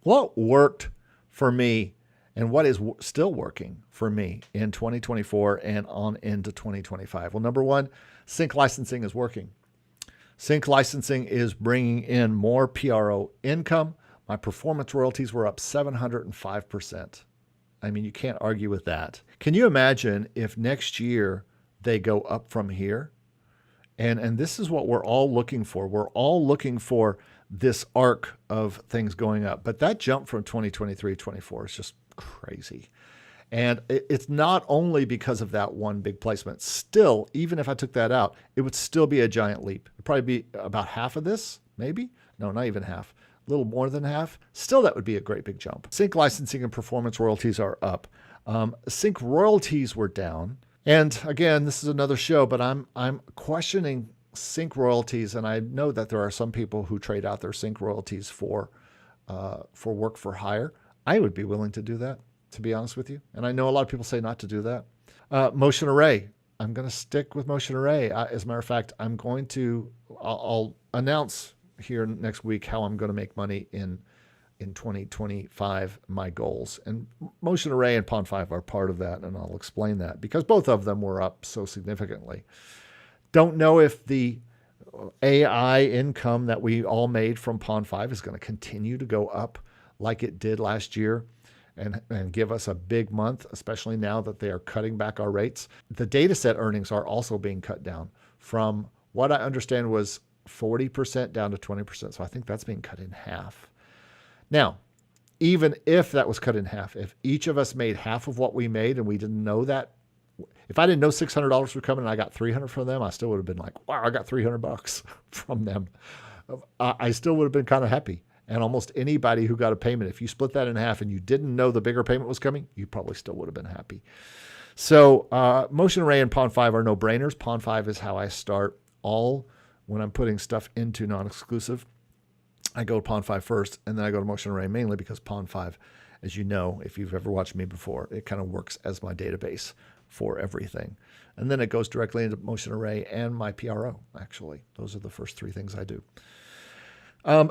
What worked for me and what is still working for me in 2024 and on into 2025? Well, number one, sync licensing is working. Sync licensing is bringing in more PRO income. My performance royalties were up 705%. I mean, you can't argue with that. Can you imagine if next year they go up from here? And this is what we're all looking for. We're all looking for this arc of things going up. But that jump from 2023 to 24 is just crazy. And it's not only because of that one big placement. Still, even if I took that out, it would still be a giant leap. It'd probably be about half of this, maybe? No, not even half. A little more than half. Still, that would be a great big jump. Sync licensing and performance royalties are up. Sync royalties were down. And again, this is another show, but I'm questioning sync royalties. And I know that there are some people who trade out their sync royalties for work for hire. I would be willing to do that, to be honest with you. And I know a lot of people say not to do that. Motion array. I'm going to stick with motion array. As a matter of fact, I'll announce here next week how I'm going to make money in 2025, my goals. And motion array and Pond5 are part of that. And I'll explain that because both of them were up so significantly. Don't know if the AI income that we all made from Pond5 is going to continue to go up like it did last year and give us a big month, especially now that they are cutting back our rates. The data set earnings are also being cut down from what I understand was 40% down to 20%. So I think that's being cut in half. Now, even if that was cut in half, if each of us made half of what we made and we didn't know that, if I didn't know $600 were coming and I got $300 from them, I still would have been like, wow, I got $300 from them. I still would have been kind of happy. And almost anybody who got a payment, if you split that in half and you didn't know the bigger payment was coming, you probably still would have been happy. So motion array and Pond5 are no-brainers. Pond5 is how I start all when I'm putting stuff into non-exclusive. I go to Pond5 first, and then I go to motion array mainly because Pond5, as you know, if you've ever watched me before, it kind of works as my database for everything. And then it goes directly into motion array and my PRO, actually. Those are the first three things I do.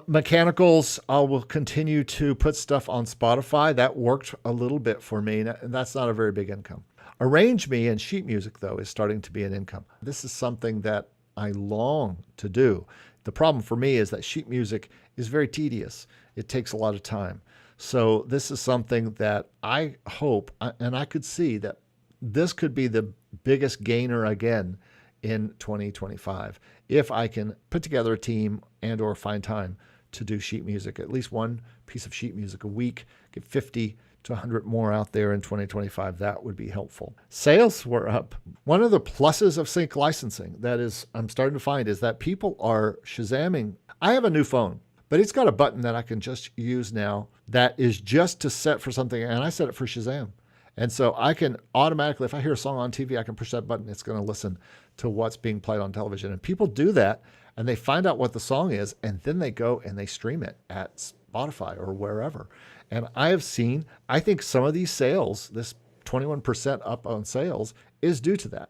Mechanicals, I will continue to put stuff on Spotify. That worked a little bit for me, and that's not a very big income. Arrange me and sheet music, though, is starting to be an income. This is something that I long to do. The problem for me is that sheet music is very tedious. It takes a lot of time. So this is something that I hope, and I could see that this could be the biggest gainer again in 2025 if I can put together a team and or find time to do sheet music, at least one piece of sheet music a week, get 50 to 100 more out there in 2025. That would be helpful. Sales were up. One of the pluses of sync licensing that is I'm starting to find is that people are Shazamming. I have a new phone, but it's got a button that I can just use now that is just to set for something, and I set it for Shazam. And so I can automatically, if I hear a song on TV, I can push that button. It's going to listen to what's being played on television. And people do that, and they find out what the song is, and then they go and they stream it at Spotify or wherever. And I have seen, I think some of these sales, this 21% up on sales, is due to that,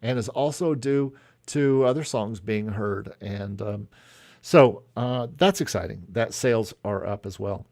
and is also due to other songs being heard. And so that's exciting that sales are up as well.